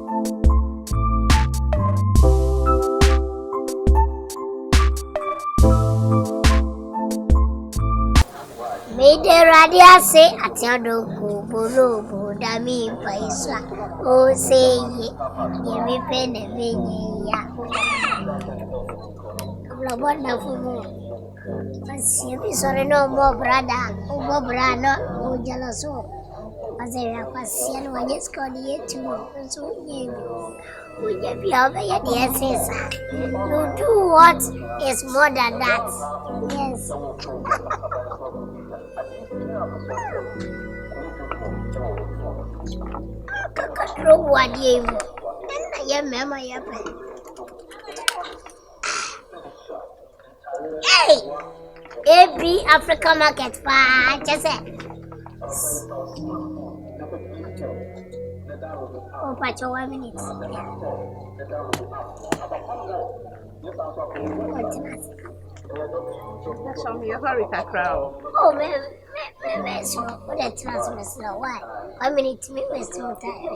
Made radia say at your dog, Boro, Dami, Paisa, oh, say ye, me pen a mini ya. Wonderful. But sorry, no more brother, more brother, oh, jealous. As I was seeing when it's called yet to so would you be over your dear sister? You do what is more than that. Yes. Control what you and I remember your pen. Hey! Every African market, just say. Oh, but 1 minute. That's from your hurricane crowd. Oh, me, so what a transmission. Why? 1 minute, me, we're so tired.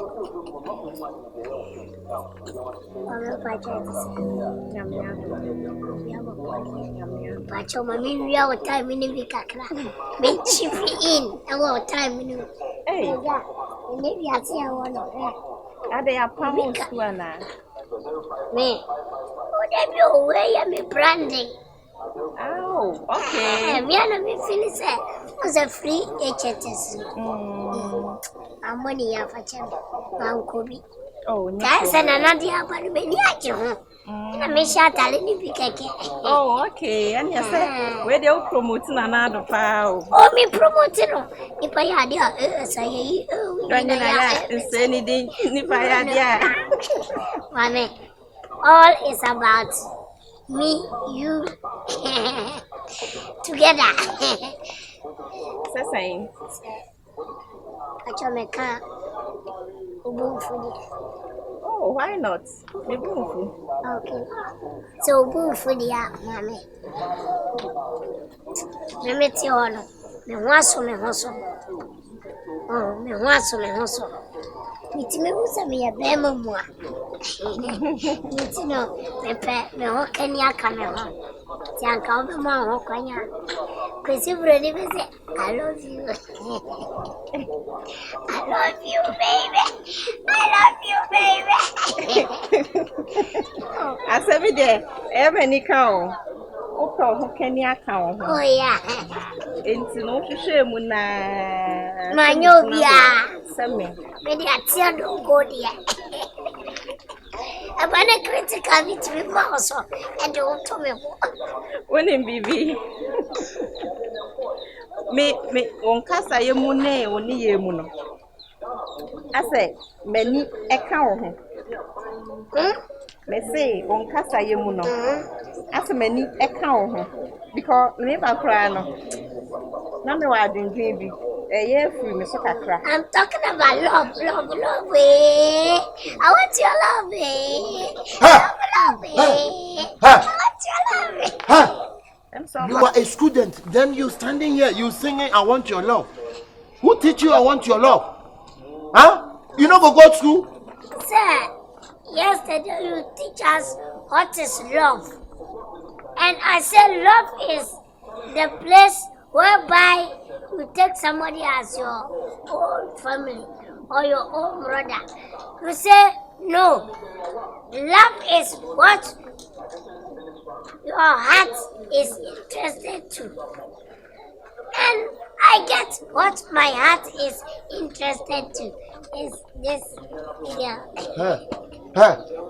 But your mammy, we are time in the week. Make chief in our time in. Hey, maybe I see one of them. Are they a pound one? Me. Oh, they know where I'm branding. Oh, okay. We are not feeling say was a free HTS. I'm money for Cham. Kobe. Oh, that's another apartment. I'm a shot a oh, okay. And you say where they're promoting another file. Oh, me promoting. If I had your say, anything, if I had Mommy, all is about me, you, together. So saying. I can't. Oh, why not? Okay. So, boo for the mommy. Me met you all. Me hustle. Oh, me hustle. Me was a me a bemoa. You know, me pet, me ho Kenya camera. Tian come more ho Kenya. Because you really visit. I love you. I love you, baby. I said, me there, every cow. Okay, who can you count? Oh, yeah. Into no shame when I. Manobia. Send me. Maybe I tell you go there. I'm a critical between mouse and don't tell me when in BB. Me, on Casa Yemune, only Yemuno. I say, many a cow. Me say, on Casa Yemuno. I say, many a cow. Because never cry. No, no, I didn't baby. A year free, Miss Cacra. I'm talking about love. I want your love. I want your love. You are a student, then you standing here, you singing, I want your love. Who teach you I want your love? Huh? You know go to school? Sir, yesterday you teach us what is love. And I said love is the place whereby you take somebody as your own family or your own brother. You say no. Love is what your heart is interested to. And I get what my heart is interested to. Is this here.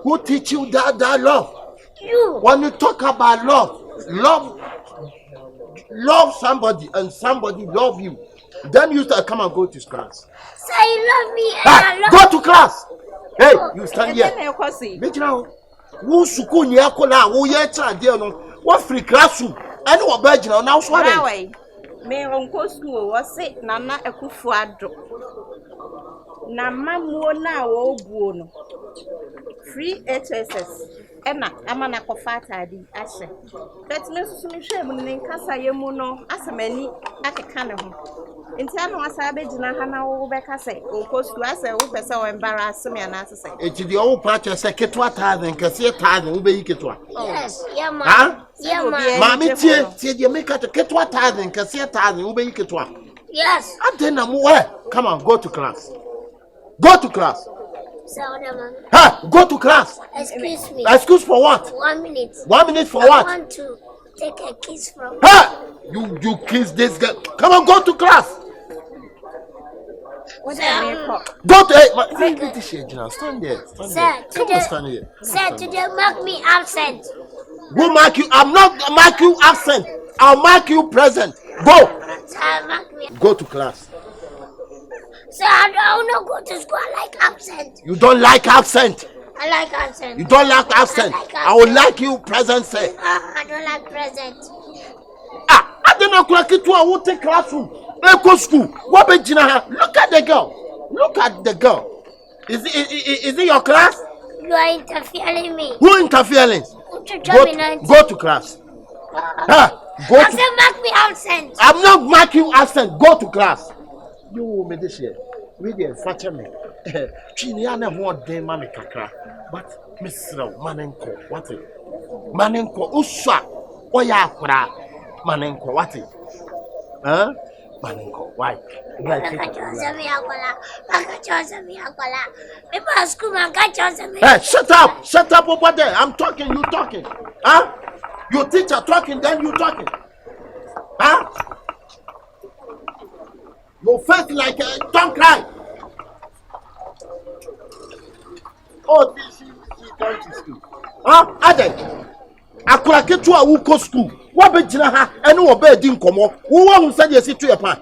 Who teach you that love? You. When you talk about love somebody and somebody love you, then you start come and go to class. So you love me and I love go to class. Hey, you stand here. Who school ni akola wo ye tra de no what free classroom and what badge now so that me on school was say nana ekufu ado na mamuo na wo buo no free HSS ena amana kofa atade ahye but me susu me hwe mu ne nkasa ye mu no asemani akeka ne ho Intiano wasabe jina hana wo beka say o kostu ase wo pese o embarrass me ana ase say. Eti de o pa che se ketwa 1000 kase 1000 wo be yi ketwa. Yes, yeah man. Ha? Yeah man. Mami tie de make ketwa 1000 kase 1000 wo be yi ketwa. Yes. Adena mo where? Come on, go to class. Go to class. Ha, go to class. Excuse me. Excuse for what? 1 minute. 1 minute for I what? want to take a kiss from Ha! You kiss this girl. Come on, go to class. What's that? Go to stand there. Stand Sir, there. Come today, on, stand here. Sir, today mark me absent. Who mark you? I'm not mark you absent. I'll mark you present. Go. Sir, mark me. Go to class. Sir, I will not go to school. I like absent. You don't like absent. I like absent. You don't like absent. I will like you present, sir. I don't like present. I don't know what I will take classroom. Go school. What be Gina? Look at the girl. Look at the girl. Is it your class? You are interfering me. Who interfering? Go to class. I said mark me absent. I'm not marking you absent. Go to class. You me this year. We dey fache me. Chini ya na ho den ma me kakra. But Mr. Manenko, what it? Manenko uswa. Oyaa akura. Manenko, what it? Huh? Manenko, why? Hey, shut up! Shut up over there! I'm talking, you talking. Huh? Your teacher talking, then you talking. Huh? Your face like don't cry. Oh, this is going to school. Huh? Ade. Akura ketu a wuko school. What be jina ha? Enu obe di nkomo. Wo hu say dey sit to your pan.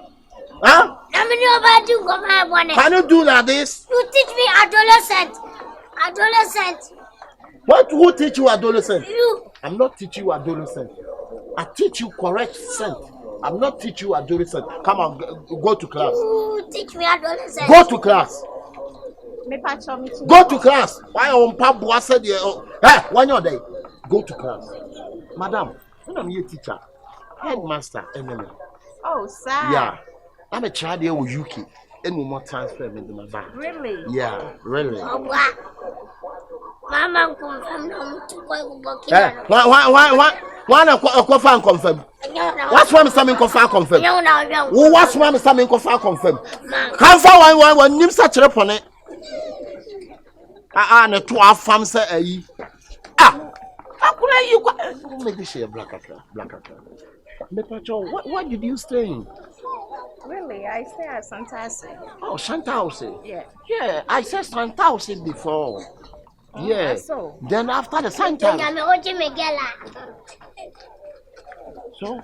Huh? Can you do like this? You teach me adolescent. Adolescent. What who teach you adolescent? You. I'm not teaching you adolescent. I teach you correct sense. I'm not teaching you adolescent. Come on, go to class. You teach me adolescent. Go to class. Go to class. Why on Pabua said hey, when you're there? Go to class. Madam, I'm your teacher. Headmaster, enemy. Oh, sir. Yeah. I'm a child here with UK. And we more transfer me to my bank. Really? Yeah, really. Oh, what? Mama confirm no to go. Why fan confirm? What's why Mr. Confirm confirm? No. What's why Mr. Confirm confirm? Come for one name such a repon it. Na to our farm say how could you make this share black cat? What did you stay in? Really? I stay at Santa House. Oh, Santa House. Yeah. Yeah, I said Santa House before. Yeah. So. Then after the Santa. So,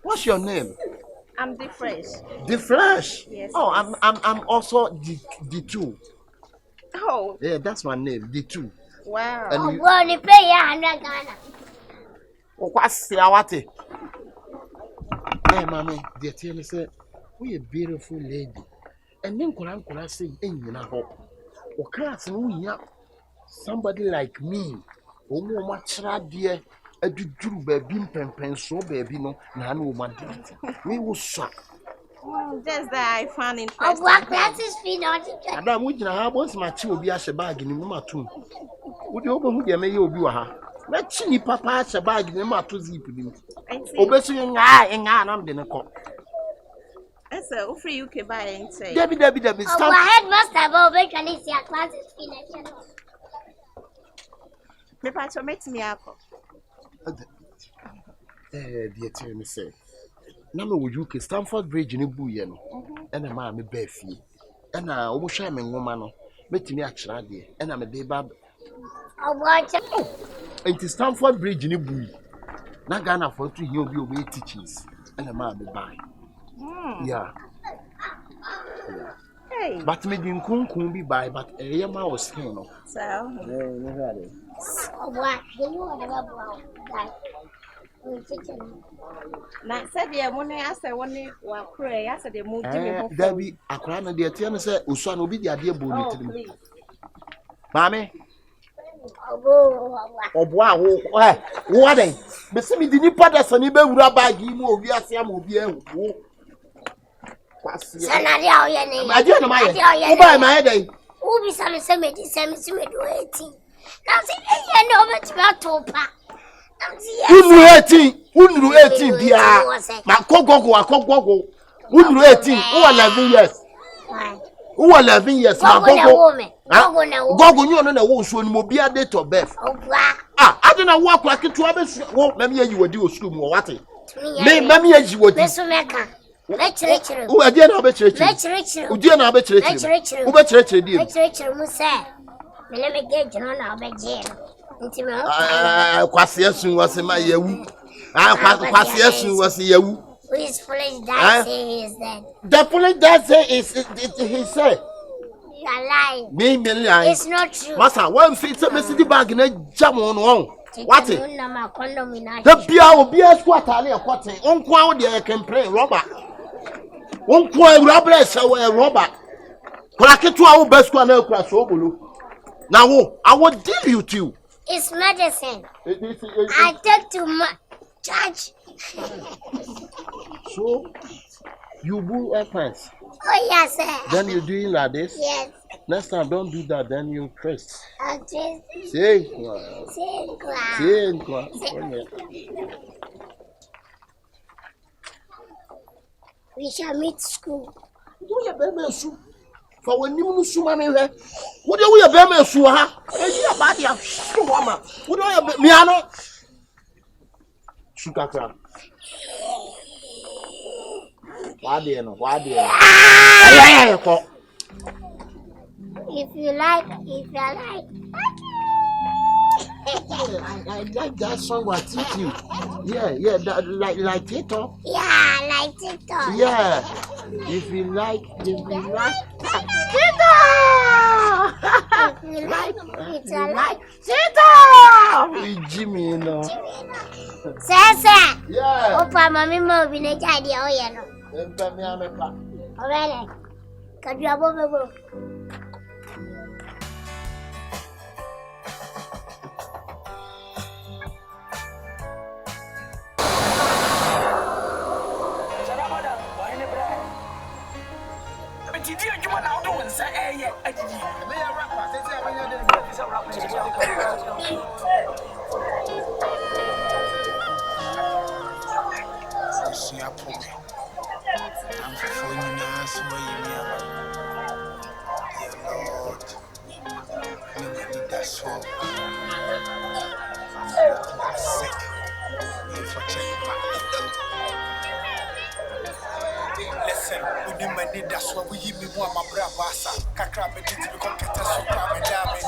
what's your name? I'm the Fresh. The Fresh. Yes. Oh, I'm also the two. Oh. Yeah, that's my name, the two. Wow. And you, Well, you pay Ghana. oh, what's the Hey, mommy, the tell say we a beautiful lady. And then Koran say, "In na hope." O class no ya somebody like me. O mo ma chira de aduduru ba bi mpempen so ba bi no na na o ma de. Me wo sha. Just that I found interesting. Oh, what classes fee not? Adam wo gina ha bonse ma chi obi a hye bag ni mu matum. Wo de obo hu de me ye obi wa ha. Na chi ni papa a hye bag ni ma to zip ni. Obesu nga na de ne ko. Esa, free UK buy and say. Debbie. Oh, headmaster, but eventually see a classes fee. Me patch met me up. Dear tell me say. Na me wo UK Stamford Bridge ni bu ye no. E na ma me ba fie. E na wo hwa me nwoma no. Metimi a kira de. E na me de ba. Oh, what? Enti Stamford Bridge ni bu yi. Na Ghana for to here obi teachings. E na ma me buy. Yeah. Hey. But me din kunkun bi buy but e ma o skin no. So. No hade. Oh, what? You know what about that? Na said the money I said one wa pray I said the move me home. Debbie akra na de tie no say osu na obi de ade ebo ni tirim. Mami. Obo a wo aden. Me se me di nipa da sani be wura bag yi mu obi ase am obi ehu. Sanadi Oyaa. I didn't know my head. Who be some 18. Now see, I know about Topa. Who 18? Bia. Makogo. Who 18? Who 11 years? Who 11 years? Makogo. Gogo, you know who's when will be a date of birth. I don't know what like it to have a maybe you would do a school or what. Maybe as you would do. Who are dear, I bet you. Who dear, I bet you. Who bet you. Quasiasun was in my yew. Quasiasun was yew. Which police that say is that? The police that say is he said. You are lying. Me lying. It's not true. Master, one fit a messy bag in a jam on one. What it? The The beer will be a squat alley or quarter. On quality I can play robber. One quite robber, so a robber. Crack it to our best one across over. Now, I will deal you too. It's medicine. I take to church. So, you boo weapons. Oh, yes, sir. Then you doing like this? Yes. Next time, don't do that. Then you twist. I'll twist. Say, we shall meet school. For when you sue me, what do we have been a suha? A body of woman. What do I have Miano? Sugar. Why do you know? If you like. I like that song what teach you. Yeah, that, like TikTok. Yeah, like TikTok. Yeah. If you like TikTok. TikTok. Jimmy, you know. Sasa. Yeah. Opa mami mo bineja dia Oyaa no. Mpemi ameka. Obele. Kadua bobo. Listen, we need my need that's why we me more my brabasa. Kakra me did become catastrophe me diamond.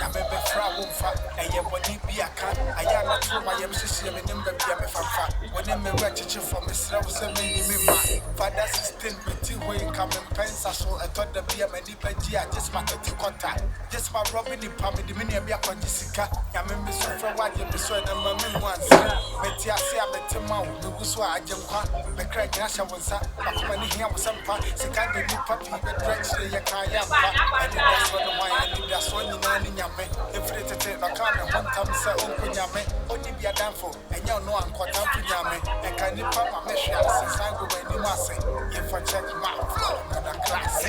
I remember Fraufa, and yet when he be a cat, I am not from my MC and number be a fanfa. When I'm a ratchet from Miss Rose and me, father's assistant with two way coming pens. I saw I thought the be a many pedia, just my contact. Just my Robin in Pammy, the mini be a Jessica. I remember so from what you saw and mammy once. Metia say I met him out, the Wuswa, I jump on, the crack Nasha was up, but when he was some part, second the new puppy, the dredge, the Yakaya, and that's what the wine, and that's what you know in Yame. If it's a tape, I can't one time say, Uncle Yame, only be a damn for, and you know I'm quite down for Yame, and can you pop my measure since I go when you must say, if I check my mouth, and a class.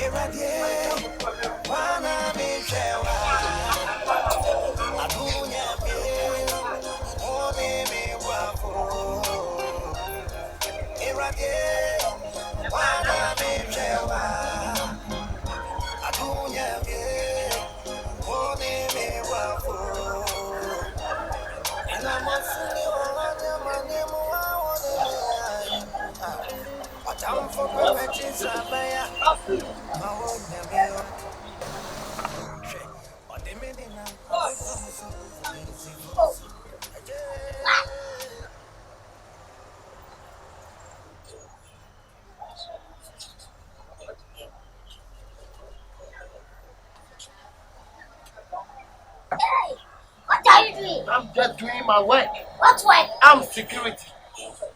What are you doing? I'm just doing my work. What work? I'm security.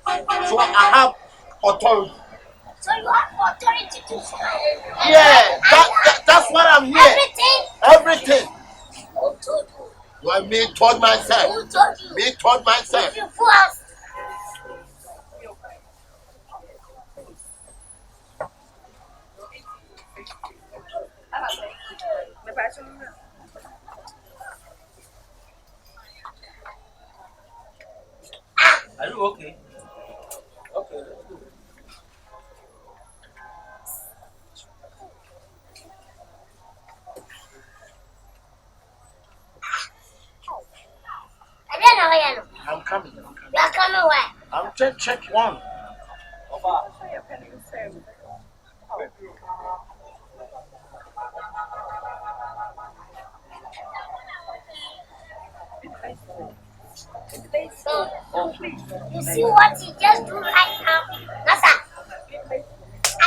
So I have authority. So you have authority to fly? Yeah, that's what I'm here. Everything. Who told you? Well, me told myself. Who told you? Me told myself. If you force. Are you okay? Okay. I'm coming. You are coming where? I'm just check one. So, you see what he just do right now? Masa, I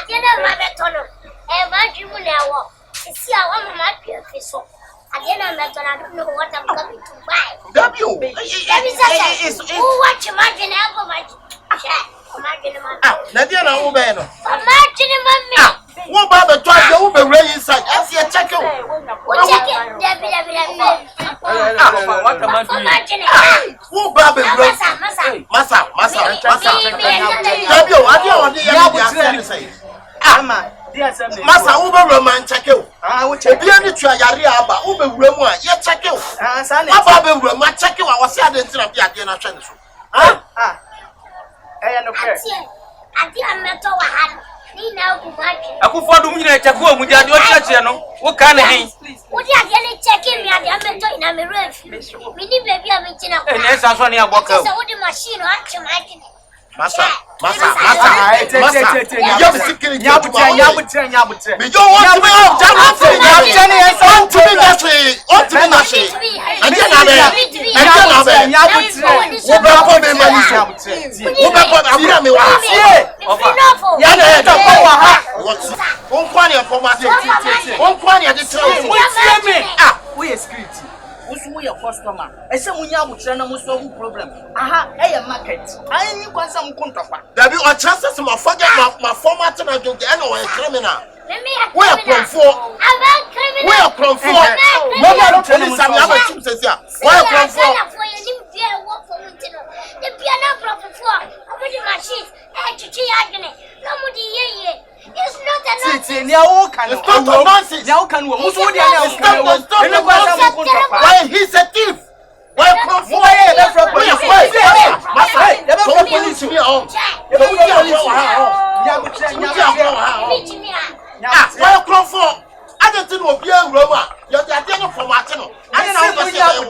didn't have a tunnel. And my dream now. You see, I want my beautiful so. I didn't have a tunnel. I don't know what I'm coming to buy. W. Who watch imagine ever my chat? Imagine my Nadia na ube no. imagine my Wo ba be to ade wo be re inside. As you check it. check it. Debbie. What am I doing? Imagine it. Wo ba be re. Masa. W, ade o de ya be ase say. Ama, dear Sam. Masa wo be re man check it. Ah, we check. Ebia ni tua yare aba, wo be wura mu a ye check it. Ah, Sunday. Aba be wura mu a check it wa wose ade ntina bi ade na hwe ne so. No fair. I did a metal hand. Ni now to match. Akufo dum nyina check wo mu dia de o cheche no. Wo ka na hin. What you are getting checking me at the metal in a ref. We need baby a meeting up. Na esa so na aboka. So what the machine watch imagine. Masa. Ya butikiri nyabutre. Me yo want to be off jam off. Want to be nashi. Ade na be. Wo be ko me mani so. Wo be ko abura me wa. Ya na da ko wa ha. Won kwani information. Won kwani ade tell. We script. Usu your customer. Ese munya abutre na muso hu problem. Aha, market. Ayi kwansa mkontokwa. Dabi o chances ma forget my format na joke e na we criminal. We are criminal. We are criminal. Mama no police am aba chim sesi a. We are criminal. The piano professor, the machine, chichi agene. No mudi ye. It's not enough. Titi, ni awo kan. It's not nonsense. Ni awo kan wo. Muso wodi ani awo kan wo. Ene kwansa mkontokwa. Why he's a thief? Why criminal? Police me on. Why criminal? I don't know what you're Roma. You're the idea from Martino. I don't know what you're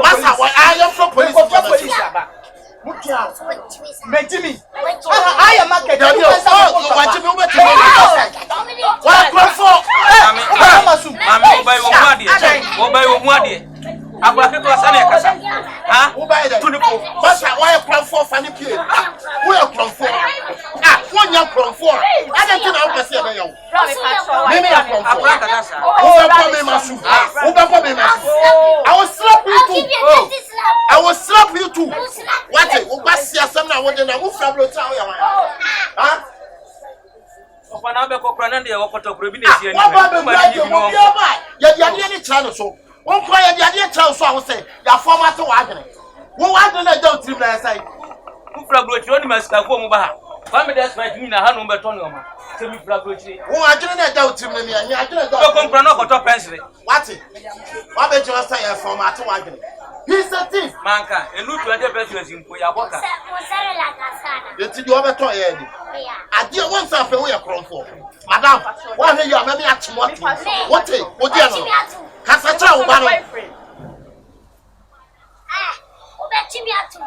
Massa, why I am from police. Benjamin. I am market. Watch me over to me. Why criminal? Mami, obai wo muade. Agora que classe na casa. Ah? Obai da. Tunipo. Massa, why criminal fani pie? Why criminal? One young criminal. I don't know how to say that young. Mimi ya criminal. I will slap you too. I will slap you too. What? What's your son now? What the na move from town ya? Huh? Okwana be kokra na de wokoto probi na sie ni. What about the ya dia ni channel so. Won kwa ya dia channel so I will say ya format to wadene. Wo wadene na down trim na sai. Mufra brochi oni masika ko mu ba ha. Ba me that's right ni na ha no beto ni o ma. Se mi fra brochi. Wo adene na down trim na mi adene down. Ko kompra na okoto pencil. What? What be just say ya format to wadene. He's a thief. Manka, enu 20 pesos impo ya boka. Yeti di obeto ye di. Ade won sa fe wo ye kronfo. Madam, wa he you me achimo. What? Odi ano. Kasa tra wo ba no. Obechi mi atu.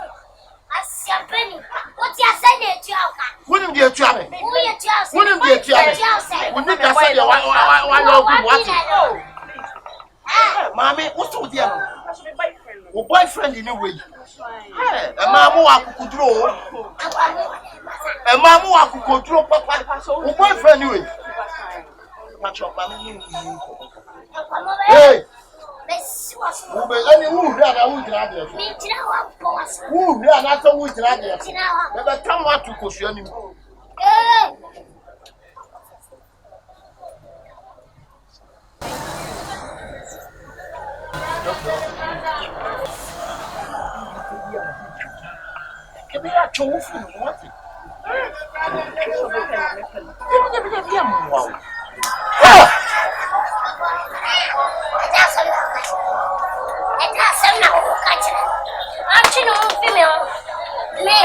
Asiapeni. What you say na etu aka. Wonim di etu ame. Wo ye etu ase. Wonim di etu ame. Wonim ka say de wa no good what? Mami, what's with you? Your boyfriend in a way. Hey, a mamu akukudro. A mamu akukudro papa. Your boyfriend anyway. Hey. Who rather who rather? Who rather who rather? Never come out to question him. Can be a chofu, what? chino female. Me,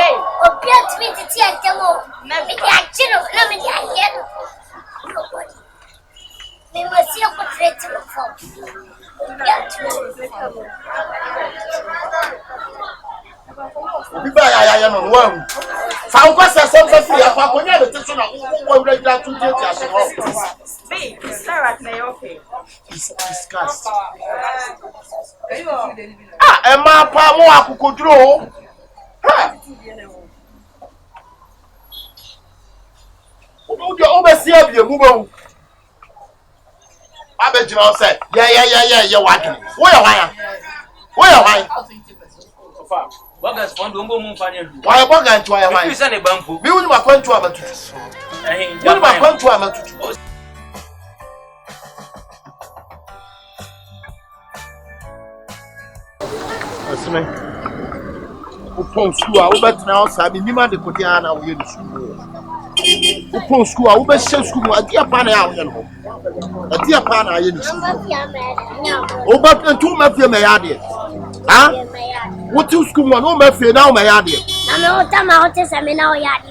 Oyaa to me to tea and demo. Me, I chino, no, me, I hear nobody. Me must see a portrait of phone. Oyaa to me. People are no one. Found question something for you. I want to tell you what regular to take as well. Babe, Sarah, okay. Discuss. Emma Pamo Akukudro. You oversee of your move. I bet you all said, yeah, you're working. Where am I? Bogas fondo ngo mumfanye. Why boga nto ayi why? Bisa ne bampo. Bi wuni makwantu amatutu. Wuni makwantu amatutu. Asme. Upon school a wobetena osabi nima de kodia na wo ye ni school. Upon school a wobehye school adi apa na ya wo ye no. Adi apa na ye ni school. Obat ma fie me ya de. Ha? What you school no ma fie na o ma ya de. Na me utama hote se me na Oyaa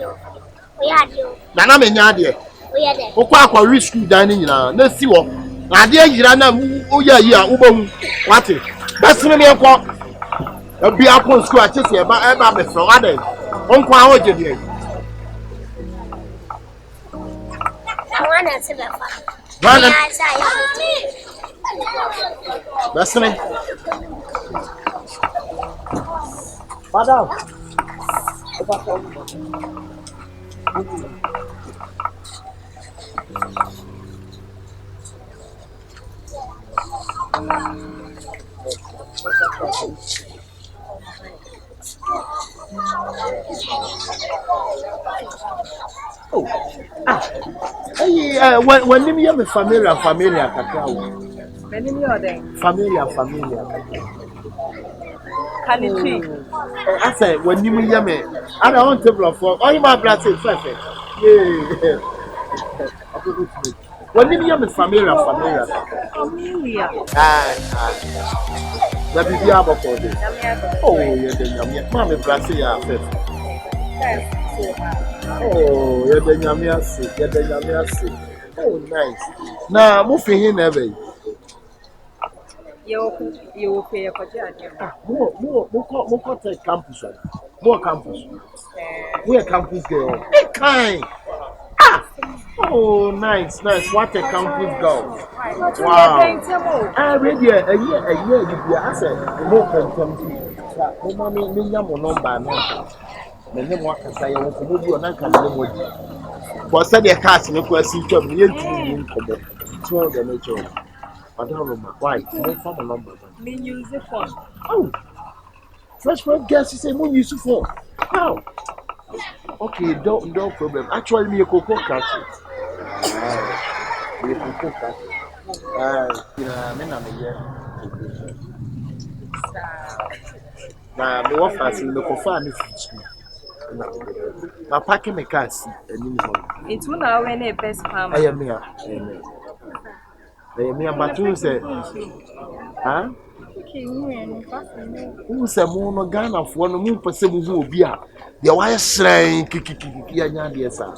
dio. Na na me nya de. Oyaa de. Okwa akwa reach school dan ni nyina na si wo. Ade yira na Oyaa yi a wo bahu. Wate. Basine me ekọ. Ebi upon school a chese eba be from ade. Onkwa ho je de. Na wana se be fa. Wana. Ya sa ya. Basine. Madam. Oh, when you have a familiar kakao. Many more than Familiar. can it I say when you hear me, I don't want table of four. Oh, you my brother say perfect. Yeah. When you hear me familiar. Amelia. That be the other for this. Oh, yeah, the mommy brother ya first. Oh, yeah, the Yamiasi. Oh, nice. Now, moving here never. You will pay for that. More campus. More campus. We are campus girl. Hey, kind. Oh, nice. What a campus girl. Wow. I read a year, I said, more contempt. Mommy, me number. Me name what I say, I want to move you and I can live. For said your cast in a question, you need to be 12 the nature. I don't know why. No phone number. Me use the phone. Oh, freshman guest is a moon use phone. How? Okay, no problem. Actually, me a cocoa catch. Me a cocoa catch. Me na me here. Na me wa fast me ko fa me school. Na pack me car see eni ho. It's one hour when a best farmer. I am here. Me abatu say. Huh? Who say mo no Ghana fo no mu pese mu hu obi a de wa sran kikikiki anya de sa.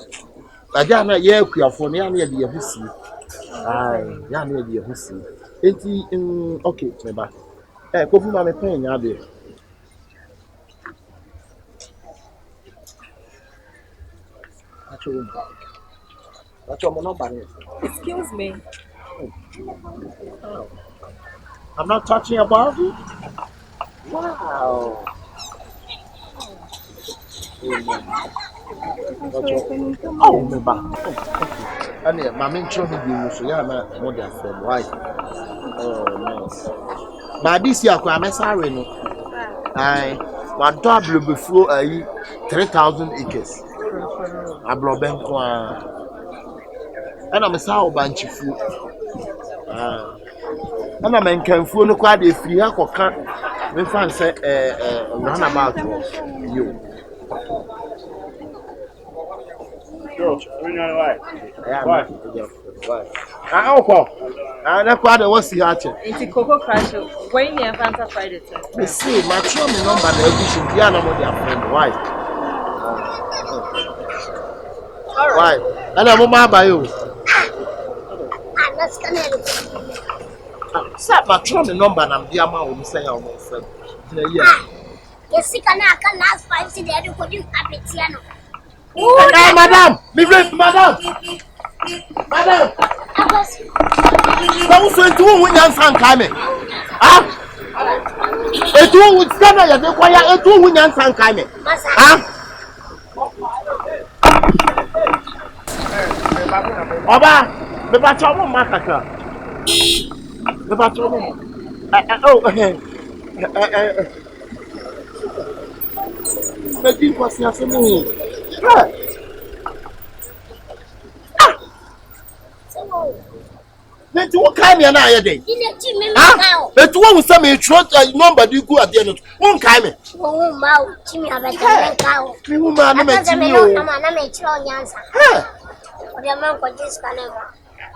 Aja na ye akuafo no ya na de yehusi. Ai, ya na de yehusi. Enti okay, me ba. Kofu ma me pen nya de. Actually, my number is. Excuse me. Oh. I'm not touching about it. Wow. Oh, me ba. And yeah, my main trouble you so yeah, na more than friend. Why? Oh, nice. But this year, I'm sorry, no. I want double before 3,000 acres. I blow bank one. And I'm a sour bunch of food. And I'm in Canfu, no quite if you have a car. We find say run about you. George, why? Okay. Na kwa de wasi ha che. Into Coco Crash, when you Fanta Friday. Me see, my show me number na egusi dia na mo dia friend. Why? Why? Ana mo ma ba yo. That's gonna Sir, my show me number na dia ma wo say ya wo friend. Yeah. yes, you can last 5 cents. They could you have it, Tiano. Hey, madam! Madam! Madam! Don't say to who you san kame. Ah? Etu who scanner ya de kwaya etu who you san kame. Ah? Oba, me ba cho mo makaka. Me ba cho mo. Me di kwasi asemu. Nti wo kai me na aye dey. Etu wo say me trust number di ku ade no. Wo kai me. Wo ma o chimi abeta ka o. Me wo ma na me chimi o. o. Na me chiro nyansa. O de man ko dis kana mo.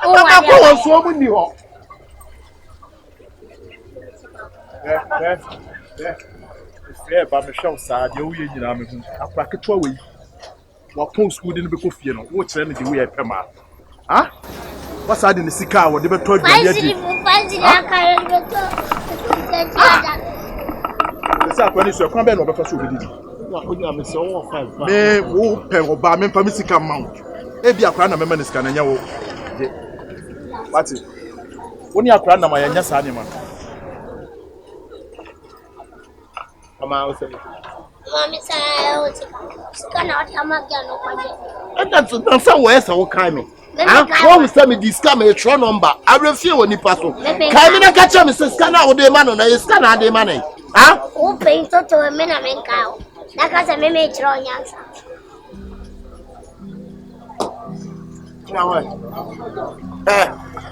O wa ko wo so mu ni ho. Yeah, but me show sad you ye nyina me hu. Akwa ketwa we. Wa pon school de no be ko fie no. Wo kire ne de we e pema. Ah? What's that in the sika wo de be to dua ye di. Fancy aka ye be to. Se akwa ni so ekwan be no be fa so obedi. Na onya me se wo 5. Me wo pe oba me pa me sika mount. E bi akwa na me ne sika na nya wo. Wati. Woni akwa na ma ya nya sa ne ma. Ama o se. Mami sa o ti. Kana o ti amagia no kwaje. And that's where so kai me. Ah, what we say me this scam a tro number. I refuse when you pass. Kai me na catch me say scanner o de man na scanner de man. Ah? O pe to to me na men ka o. Na ka se me chiro nyansa. Na wa.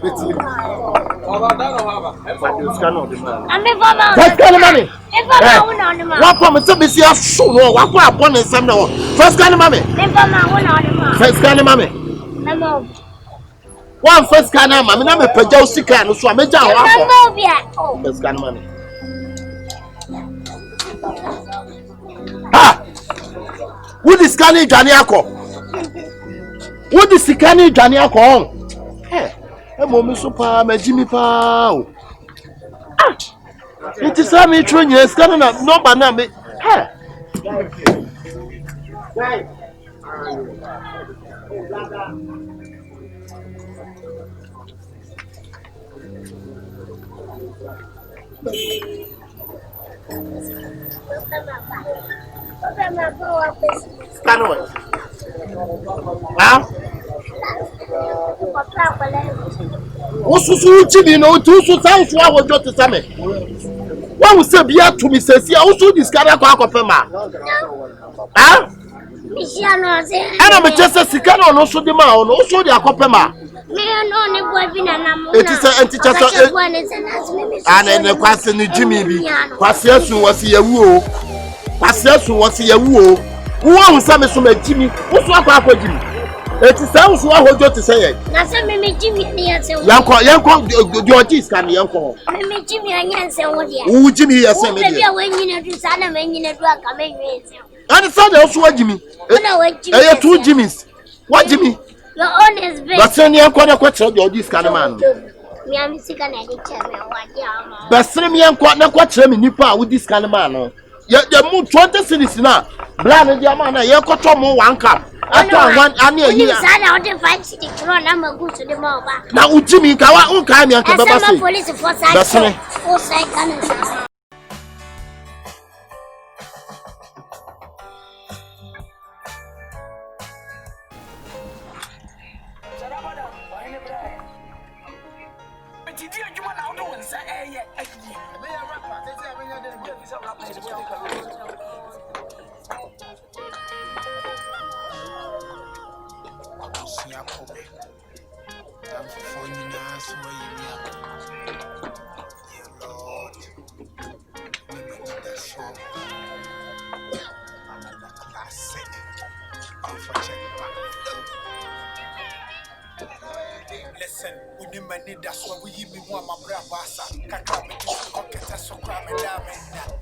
Beti. Scanner de man. Am be for ma. Scanner money. E for ma wo na o ma. What come say me see aso no. What go upon nsam na wo. First scanner money. E for ma wo na o ma. First scanner money. One first scanner money na me pagya usika no so ameja ho afọ. First scanner money. Ha! Wo di scanner dwane akọ. Wo di scanner dwane akọ on. E mo mi so pa magimi pa o. Ah! It is am tro nya scanner na number na me. Ha! Right. Scanner. Ah? Osusu chimi no tu su sa osu awojo ti same. Wa wo se bia to mi sesi a osu di scanner kwa akofema. Ah? Ana me chese scanner no so di ma no osu di akofema. Me no ne bo bi na na mo. Eti chese ana ne kwase ni jimi bi. Kwase asu wasi yawu o. Kwase asu wasi yawu o. Wo hu sa me so ma jimi. Wo so akwa jimi. Eti sa usu ahojo ti say. Na se me jimi ni ase wo. Yanko di oji scan yanko. Me jimi anyanse wo dia. Wo jimi ya se me dia. Be bia we nyina du sa na me nyina du aka me nwense. And so they also jimi. Una we jimi. Eh two jimis. What jimi? Your own is best. But say yanko na kwache di oji scan man. Me am sika na de che me wa dia ma. But say me yanko na kwache me nipa wo di scan man no. Ya mu 20 cities na. Bla na dia man na yanko to mo one cap. After one ani a year. Sana o de 5 city kro na magusu de ma ba. Na ujimi ka wa unka mi anka baba say. Police force action. O sai kana sa. listen, when you need that's what we me more my brabasa. Kakra me this pocket so cram and damn.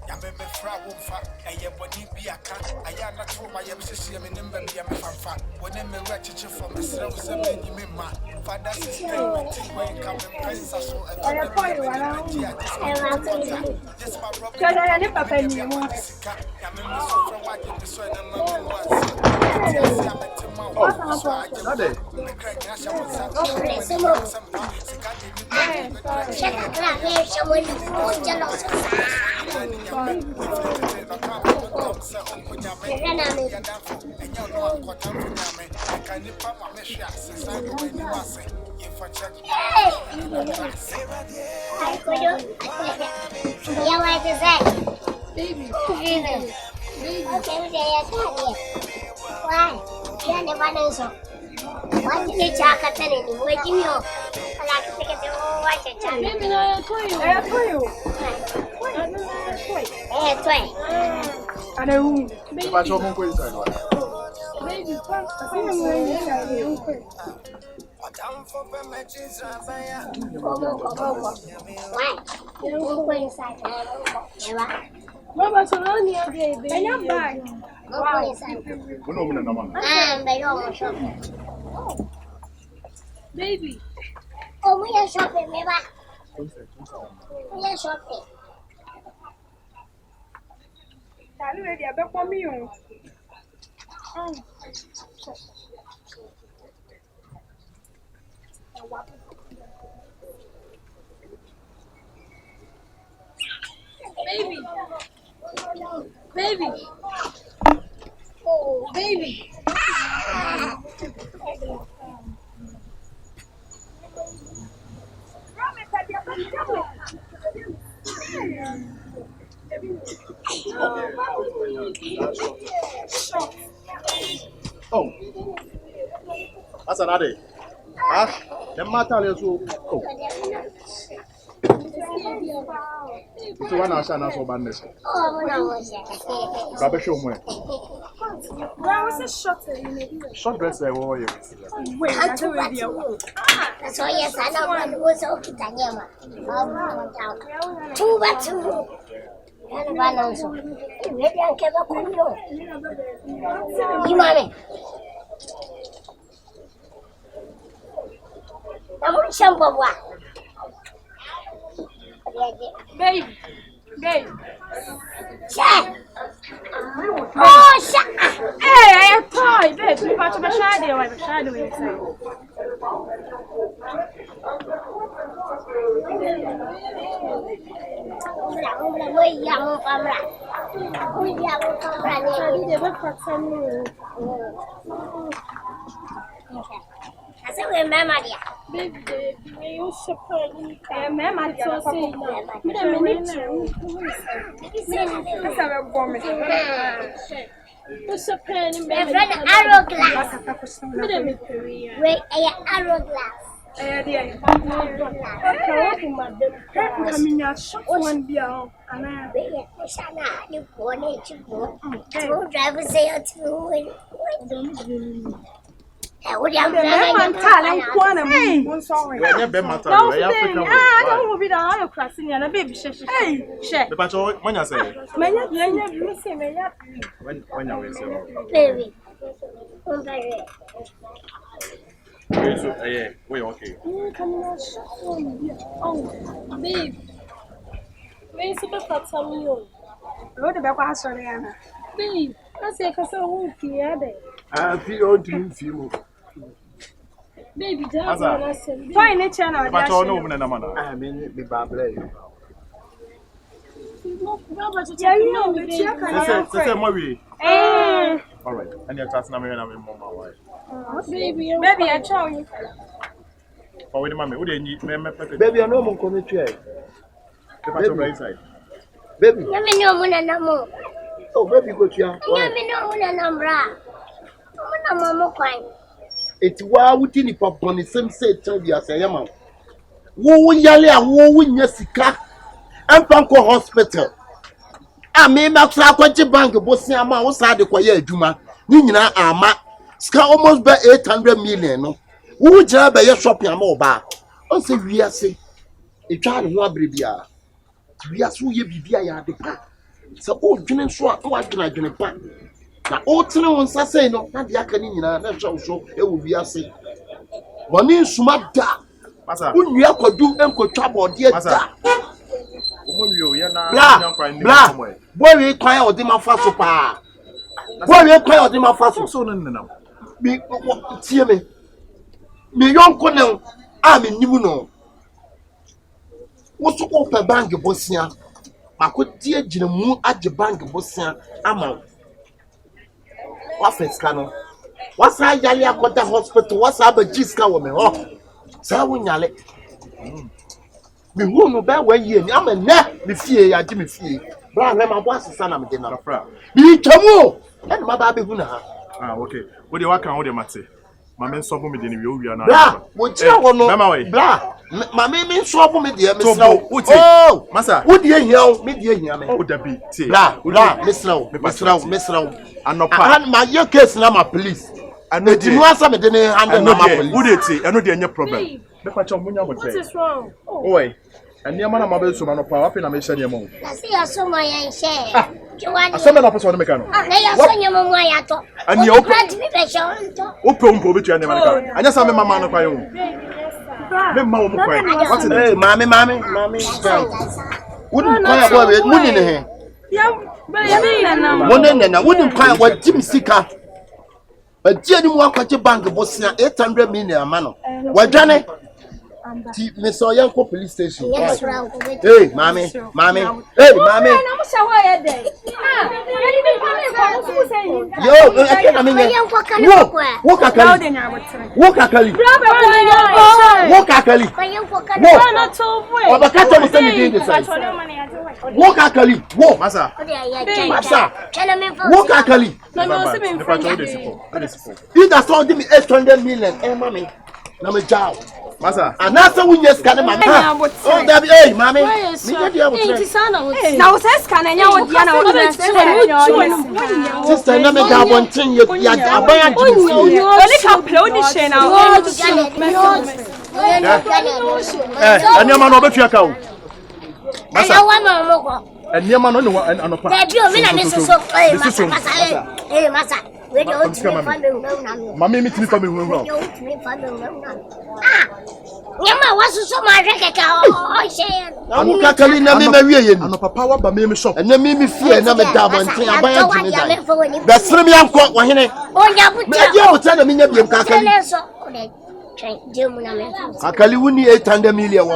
Yameme fra wumfa, and ye body be a can. I am not true, my MC, I mean, be a fanfa. When I'm a ratchet from a slow, so many mima. Father, sister, when you come and praise us so at the point, just my brother. I never penny. Yameme so from what you persuade them. Why? Yeah, never know so. What did you talk at any? Where do you know? I like to get the whole watch it. Maybe I told you. I don't know. But you're more inside. Baby, why? You don't go inside. Mama, so long you baby. I am back. Go inside. They don't shopping. Baby. Oh, we are shopping, baby. We are shopping. Tell me, I bet for me. Baby. Baby. Oh, baby. Oh, that's another. Ah, the matter is so. Oh, so one hour now for badness. Oh, no, Grab a show more. Where was the shot? Short dress, I will you. Wait, that's already a wall. that's why yes, I know what was okay. Tanyama. Two by two. And one also. Maybe I can go. You, mommy. I'm shampoo. Baby, baby. Check. Oh, shut up. Hey, I am toy, baby. You got to be shadow. I'm shadow inside. I said, remember, dear. Baby, you support. I remember to say, let's have a bomb. What's a pen in my friend? Arrow glass. Wait, arrow glass. Coming out, shot one beer. You want to go? Two drivers say two. I'm sorry. I don't will be the other crossing and a baby. Hey, check. The patch when I say, when I say, baby. so, yeah, we okay. Oh, babe. Where's the back from you? What about Pastoriana? Babe, I say, because I won't hear it. I feel to feel. Baby, that's fine. It's an But all no man, I mean, the Babble. All right, and you're trusting me and I'm my wife. Baby, I tell you. For with mammy, would you need me? Baby, I know I'm going to check. The patch of right side. Baby, Let me know when I'm more. oh, baby, go to you. Let me know when I'm bra. I'm more fine. It's why we didn't pop on the same set. Tell you, I say, man. Who yale who win your sika and Panko Hospital. I may not track what your bank was near my outside the quiet Juma. Nina Ama. Ska almost by 800 million. Who jab by your shopping a mobile? On say we are say a child who are bribia. We are so ye be the pack. So old Jim Swat, what can I do a pack? Now, old Tino say no, not the Akanina, that shall show it will be a say. One in smart da. Who you could do and could trouble, dear da. Blah, boy, we cry out in my fast pa. Boy, we cry out in my fast so no. Me, see me. Me young colonel, I'm in Nibuno. What's open bank Bosnia? I could dear Jim at the bank Bosnia. I'm out. What's it, Cano? What's I Yalia got the hospital? What's up a Giska woman? Oh, so when Yale. Me who no bear when ye, I'm a net, me fear, Jimmy Fee. Brown, my boss is son of dinner. Be Tomo, and my baby Huna. Ah, okay. What do you want? What do you want? My men saw me in the blah, what you want no blah. My men saw me dear, Miss Low. Oh, Massa, would you hear me dear? Oh, the beat. Blah, Miss Low, Miss Low. And no part. My your case now, my police. I know you want something in the hand of my police. Would it say? I know there any problem. What is wrong? Oh, and your man, my mother, so man of power, and I may send you more. I see a so my share. I saw my person on the mechanic. And you open me, open poverty and America. I just saw my man of my own. What's the name? Mammy. Wouldn't cry about it, money in the hand. Yeah, wouldn't cry what Jim Sika. A genuine quality bank of Bosnia 800 million man. What, Johnny? Miss Oyaa police station. Hey, mommy. Hey, mommy. Yo, I mean, walk Akali. Walk Akali. Massa. Walk Akali. He does not give me 800 million. Hey, mommy. No me job. Massa. And that's when you scan my mom. Oh, that be, hey, mommy. Now, says can I know sister, no me job one thing. You are buying to you. Only upload the channel. And your man over to your cow. And your man on one and a massa. Mammy, meet me for me. Yama was so my record. I say, I'm Catalina, me, and a papa, but me shop, and then me fear, and I'm a dab one thing. I buy it. That's 3 million quart. Why, oh, yeah, but you're telling me, you're Catalina. Akali, we need 800 million.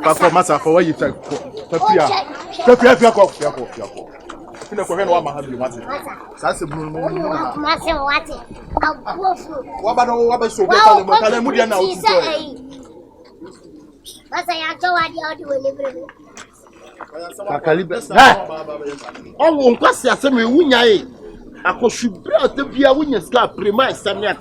Papa, Massa, for what you take. You know, what I have you want it. That's a blue. What about so better now? Oh, Pastor, some winnie. I could shoot the beer when you start premise some years.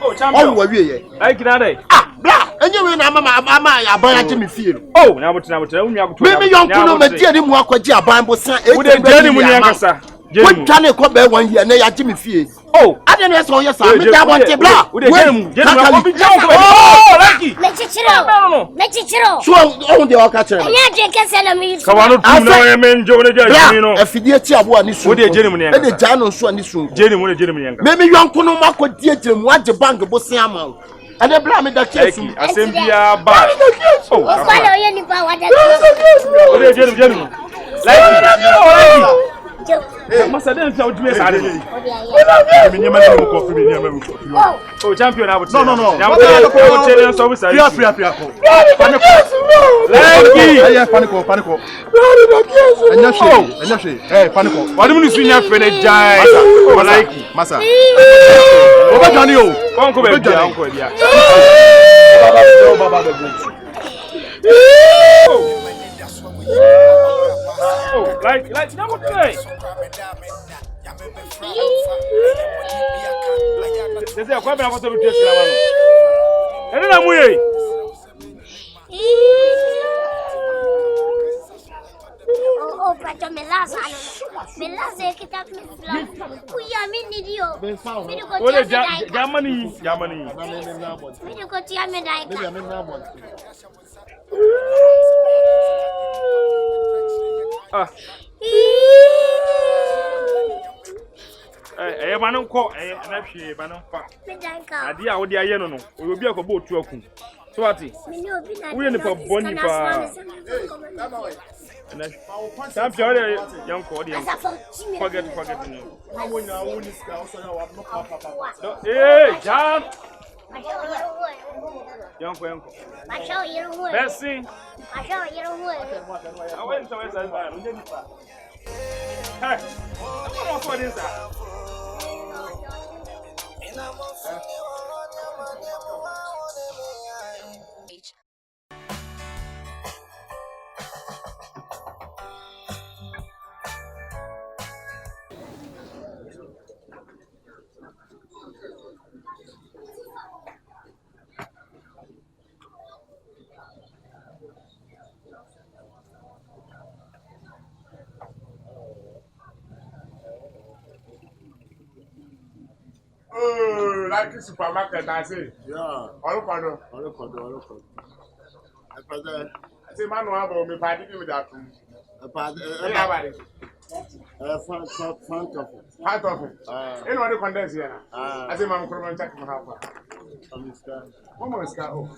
Oh, we I can. Blah, and you know, I buy Jimmy Field. Oh, now what's now? Maybe young Kuno, my dear, him walk with your Bible, sir. Would they tell him when you answer? What can you come back 1 year? Nay, Jimmy Field. Oh, I don't know. Yes, I mean, I want to blah. Would they tell him? Oh, Lucky. Let it show. So, on the orchestra. So, I don't know him in Jonah. A fidelity of one is what they gentlemen and the Jano Swan is soon. Gentlemen, Maybe young Kuno Marco theatre, what the bank of Bossiamo. And then blame the case. I send you a bar. Oh, gentlemen. Like, must I then tell you? Oh, champion, I would say. No. I would tell you so. Panico. And hey, Panico. What do you see your friend? Oh, like Massa. Over Daniel. Uncle, oh, like, now what play? They say, I'm going to go to the and then I'm waiting. Pacho, me last, me last, I get up, me fly. We are mini, Ole Germany. me to go to Yamedai. Ah. Eh, banon ko na hwe banon fa. Ade a wo de aye no no. Obi akobo otu akun. So what? We ni for boni pa. Champion young ko de. Forget no. Eh, jam. Young ko. Bessie. I show you the way. I went to West Side. Hey, come on for this. Oh, like a supermarket, I say. Yeah. All pardon. I say, man, no have me party with that. front of it. Part of it. Anyone who condense here. I say, man, come and check my house. Almost got off.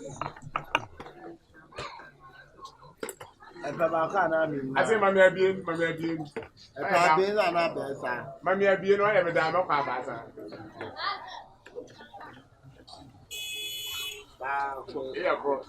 I say, Mammy, I'm being. Mammy, I'm being whatever damn of our yeah, bro.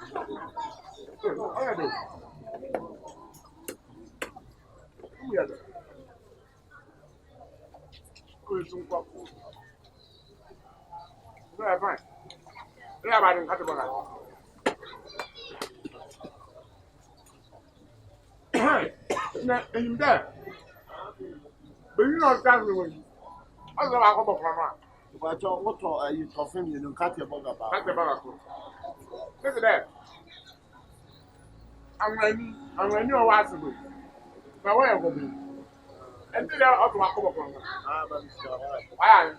But you know, when I was about to come on. But what are you talking? You don't cut your bug about. Cut the bag. Look at that. I'm going to watch it. Now, where will be? And then I'll come up on. But Why?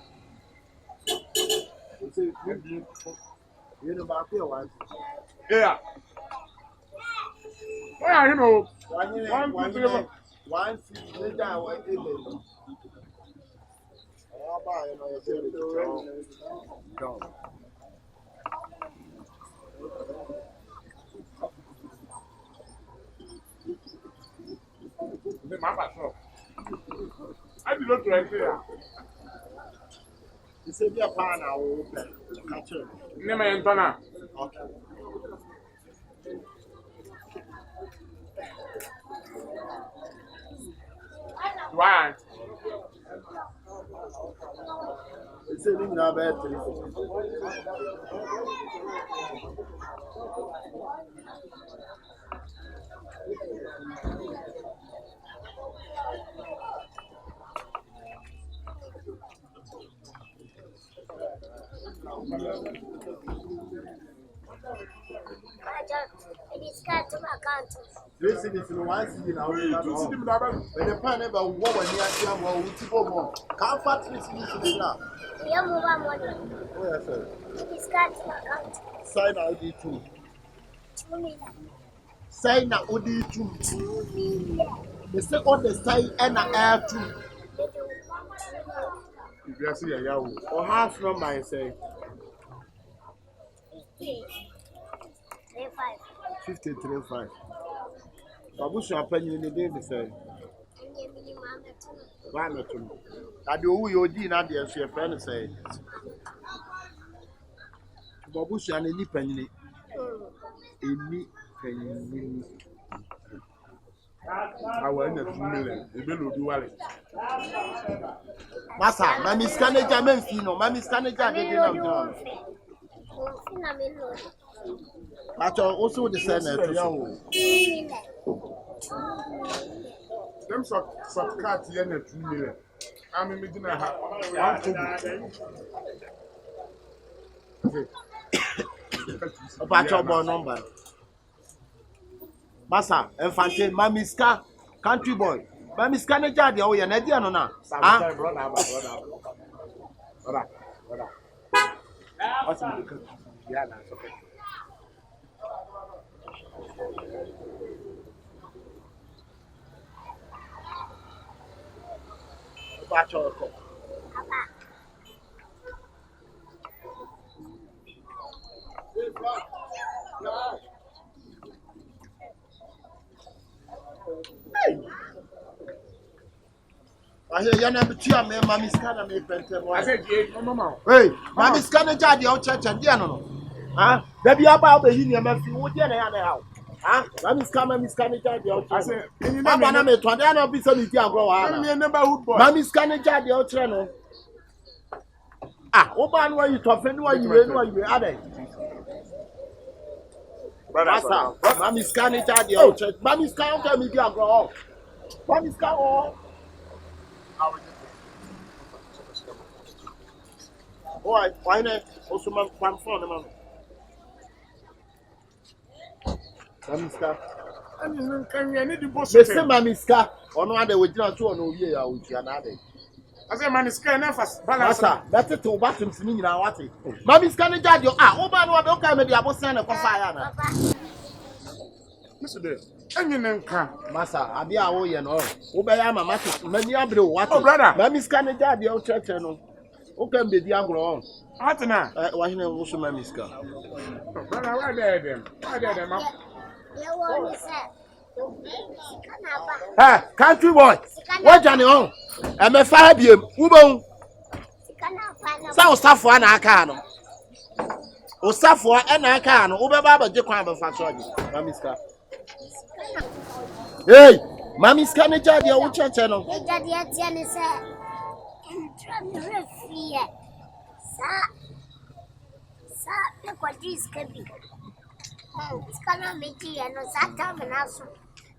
you know about your one. Yeah. Well, you know, one down. I did not like here. You said your partner will open. Never enter. Okay. Why? You said you know about this is one thing now. When the pan ever what when you are more with more. Can't fight this now. Yeah, move on. Oh, yes, sir. It's got to account. Sign out the 2. 2 million. Sign out the 2. 2 million. They say all the sign and air 2. If you see a Yahoo Or half number, I say 53.5. Babushi opinion the day they say. Why not? I do you did not the your friend say. Babushi and any penny. Any penny. I went to 2 million. The bill will do well. Massa, Mammy Scanner Jamen Fino, Mammy Scanner Jamen. But also the Senate. Them subscribe here 2 million. I'm making a half. About your number. Massa, Infante, Mammy Ska, country boy. Mami scan jadi o ye na dia no na. Ah. Brother. What's my good? Yeah, that's okay. Watch out. I hear you never cheer me, Mammy Scanner, me penter. I said, Mama. Hey, Mammy Scanner, Jadi, out church and Diano. Ah, there be about the Union, Matthew, would you know? Ah, Mammy Scanner, Miss Scanner, Jadi, out. I said, Mamma, me, Twana, be some grow. I'm a neighborhood boy. Mammy Scanner, Jadi, out channel. Ah, open where you talk, and where you are. Brother, Mammy Scanner, Jadi, out church. Mammy Scanner, me, grow. Mammy Scanner. Why not? Also, my phone, man. Mamiska. I mean, can you need the boss? They say Mamiska. Or no other with you, no year, I would another. I say, Maniska, never balance. That's it to bottom to me now. What? Mamiska, the judge, oh, man, what don't come with the Abosan of fire. Mr. Day, and you know, Massa, I be our way and all. Obayama, Master, many abro, what? Oh, brother, Mamiska, the judge, the old church, and who can be the anglo on? What now? Why you know, also Mamiska? Brother, why there, them? Hey, country boy, what Johnny on? I'm a 5 year, Ubon. South Safwa and Akano. O Safwa and Akano, Ubaba, Japan, Mamiska. Hey, Mamiska, the judge, your church channel. Skana meji ya no sata manaso.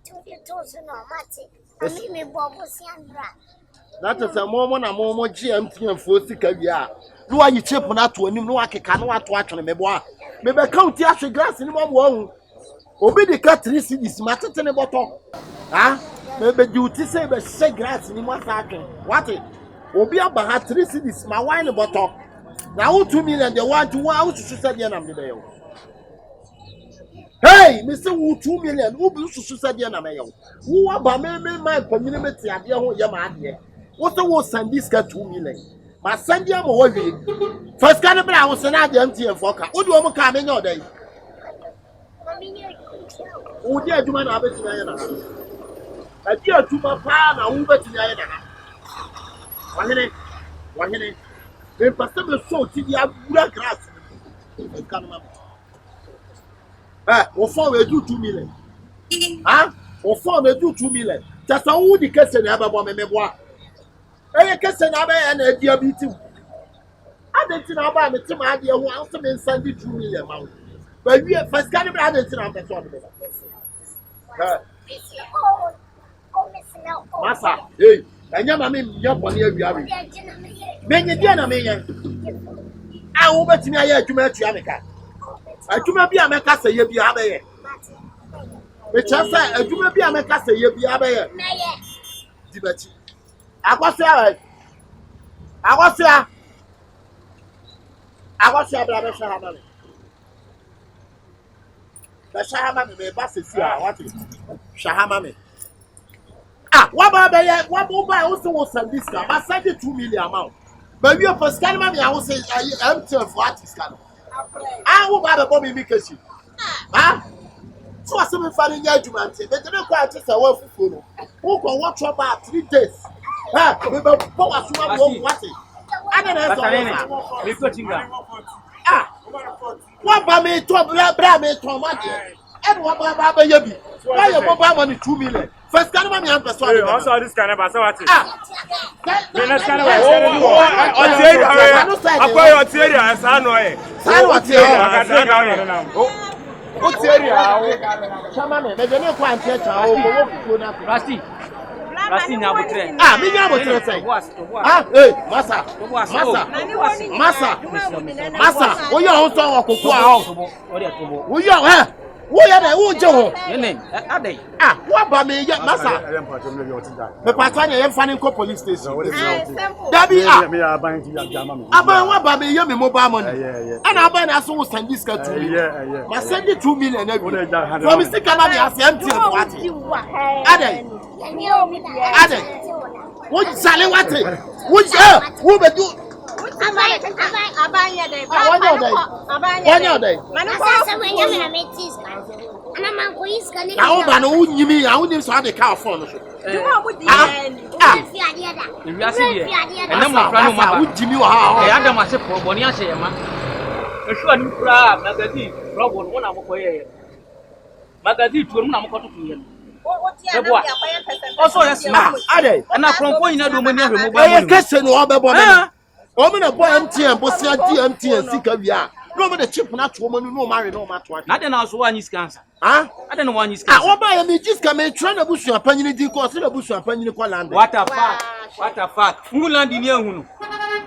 Tuli toso no mate. Ami me bobo siandra. That is a momo na momo GMT and Fosi Kavia. No one you chip on that to him, no can what watch on a meboa. Maybe count the glass in one wall. Obey the cat 3 cities, matter than a bottle. Ah, maybe duty say the shake grass in one second. What it? Obi about 3 cities, my wine bottle. Now 2 million, they want to wow to say the name of the Hey, Mr. Wu 2 million, who be suicide in a mail. Who about me, my community, and your Yamaha. What the was Sandisca 2 million? My Sandia Mowi. First cannibal, I was an empty and foca. Would you come in your day? Oh, dear, do man have it in Diana. A dear to my father, who bet in Diana. 1 minute, 1 minute. The person so to the grass. Or for a do 2 million. Ah, or for a do 2 million. Just a woody case and have a woman memoir. I guess an abbey and a dear beating. I didn't know about the two idea who also been sending 2 million. But we have first got him added to the one. Massa, hey, and your mammy, your money, you have many dinner, me. I will bet me a to match Yamaka. I do not be a Macassa, you be abbey. Which I say, I do not be a Macassa, you be abbey. I was there. Brother Shahamani. The Shahamani may pass it here. What is Shahamani? Ah, what about what will buy also was a discount? I sent it 2 million amount. But you for scan money, I will say I'm for what is scan. I will buy the Bobby because you. Ah, so I some funny judgment. They don't quite just a word for you. Who can watch about 3 days? Ah, we will pour us what it. I don't know. Ah, what by me to bra me to money? And what by Yabi? Why your mobile money 2 million? First, can money and persuade you. Also, this kind of what is ah, that's kind of what's area? Shaman, there's no quantity. Rasti na butre. Ah, me nya butre say. Ah, eh, massa. Massa. Oya on so okoko a o. Oya eh. Woya na wo je ho. Nene, adai. Ah, wo ba me ya masa. Me patwa na ye fa ne ko police station. Dabi ah. Aban wa ba me ye me mobile money. Ana aban na so wo send this ka 2 million. Ma send 2 million na bi. For me sika na me ase empty for ati. Adai. Adai. Wo sale wate. Wo be do Abanya day. Abanya day. Asa when you na metis kan. Ana man ko is kan. Na wo ba no unyimi, a unyim so ade car phone no so. Juma mo di en. Fi ade da. Ewiase de. Ene mo fra no ma ba. Unyimi wo ha. E adam ase po boni ase yema. Ehwu ani kura magazine robo no na mokọ ye. Magazine tuo na mokọ to ye. Also yes ma. Ade. Na kronfo nyina do mani ahwe mo ba. E kese no obebo me. O me na boy MTN bosia DMTN sika wi a. No me the chip na to manu no ma we no ma to. Na de na so wanyi scancer. Ah? Ade no wanyi scancer. Ah, oba ya me jiska me tra na busu apanyini di ko so na busu apanyini ko land. What a fuck. What a fuck. Nguland ni ehunu.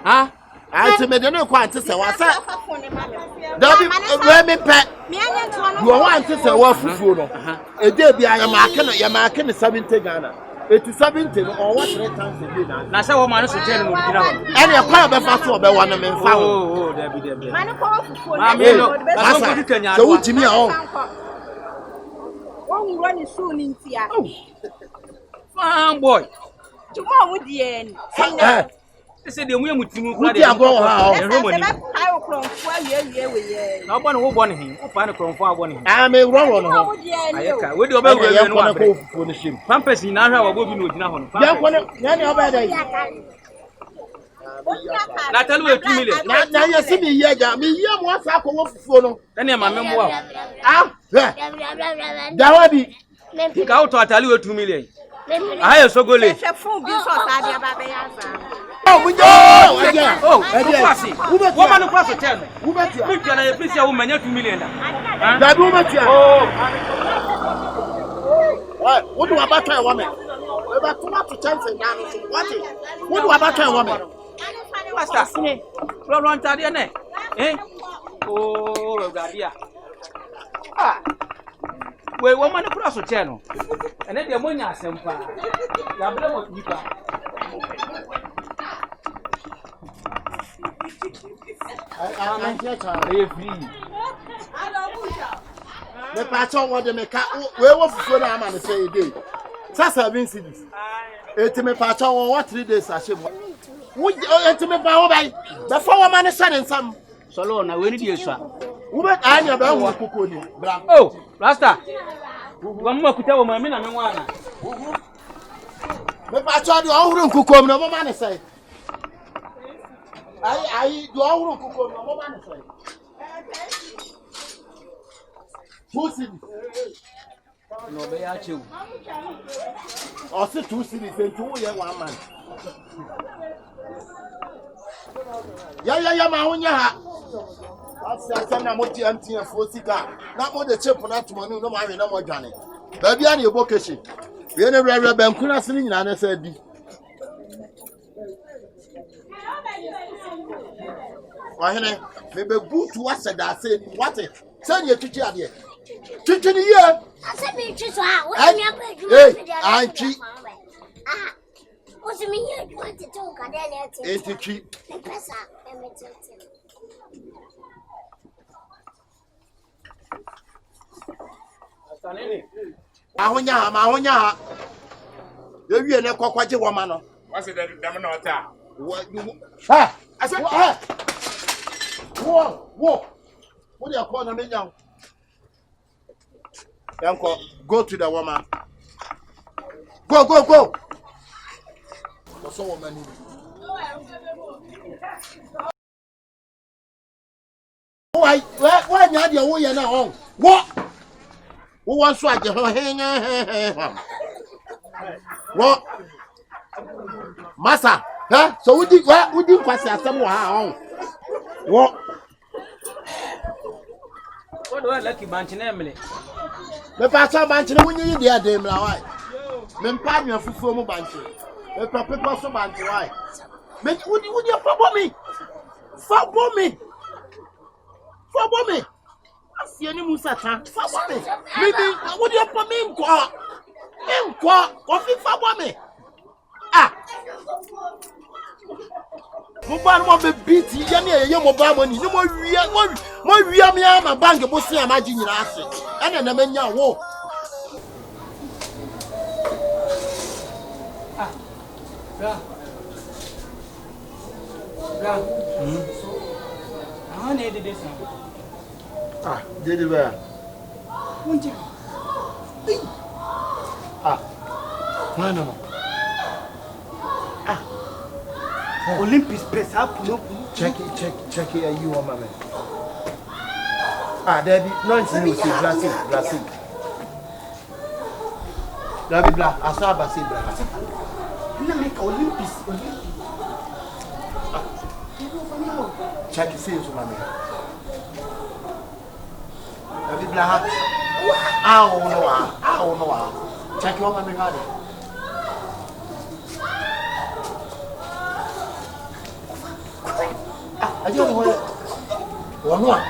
Ha? Ati me de no ko ante se wa sa. Dabi we me pe. You want ante se wa fufuo no. E dey bia ya ma ke na 70 Ghana. 70 no or what 3 times a day na. Na say wo ma no so tell no gina ho. Ene e kwa be fa so be wa na me mfa ho. Oh, debi. Mane ko fufuo. Ma me no. Ba so ko tanya. So utimi a ho. Won run shoe ni ntia. Fine boy. Juma mo di en. Say de mu emutimu kura de. Uti ago ha ho. Romani. Ai o kronfo awie we ye. Na obo ne wo bo ne hin. Wo pa ne kronfo abo ne hin. Ah me ro no ho. Ayeka. We de oba wura no wa. Ko fufuo ni shim. Pampers na hwa wa bo bi no gina ho no. Ya ko ne ya ne oba dai. Na tell we 2 million. Na ye si mi ye ja mi ye mo asa ko wo fufuo no. Ene ma me mo wa. Ah. Dawa bi. Ka auto atali we 2 million. Aye sogole. Se fun bi so sa dia ba be ya za. Oh, munyo. Oh, kwasi. Wo ma no kwaso tell me. Wo betia. Mi tell na ye please ya wo manya 2 million da. Dabi wo betia. Oh. What do about try woman? We ba tuma to chance na no so. What do about try woman? Pastor. Problem tade ne. Oh, Gadia. Ah. We wo ma no kwaso tell no. Ene de mo nya asempa. Ya bele mo nipa. I'm here to free. the patron what me ka we wo fufuo na ama ne say day. Sasa 7 cities. Eti me patron what 3 days ashebo. Wo eti me ba wo bai. Be fa wo ma ne sane nsam. Solo na we ni die swa. Wo be anya ba wo kokko ni. Bra. Oh, Rasta. Wo mo kuta wo ma me na me wana. Me patron do ohuru nkukom na mo ma ne say. Ai do ohuru nkukom na mo ma ne say. 2 cities. No be ya chew. Or say 2 cities and 2 year 1 man. Ya ma wonya ha. Asa na moti MTN fo sika. Na mo de chip na tomanu no ma we na mo dwane. Ba bia na ebo keshi. We ne rere bankuna sini nyina na sa di. Wahene me be butu waseda say what it. Send you twitwi ade. Twitwi ni ye. Asa me twi so a wo ni abaju. Anchi. Ah. O se me ye adwuma tete o ka de na ete. Twitwi. Me pesa me tete. Ahonya ha. Ye wie ne kokwaje wo ma no. What's it them not that? Ha! I said ha. Wo. What do you call na me nyam? Yanko, go to the woman. Go. What's all woman? Why you dey wo ye na hon? What? Who wants to get what? Massa, huh? So we did pass some hon. What? What do I like you bunch namely? Me pasa banchi na wunyi dia dem la why. Me mpa nwa fufuo mu banchi. Me papa so banchi why. Me wudi for me. Asiani Musata, Fabame. Maybe what you put me in qua? Coffee Fabame. Ah. Mobile mo be beat yani ye mobile money. No more we are me my bank bo see imagine na ase. And na manya wo. Ah. Bra. I need this now. Ah, did it where? Ah. No. Ah. Olympus press up. Check it, and you want my man. Ah, there be nonsense. Blasting. There be black. I saw Bassi black. You make Olympus. Check it, see you, my man. There be black. I don't know. Check your man, man. I don't know one more.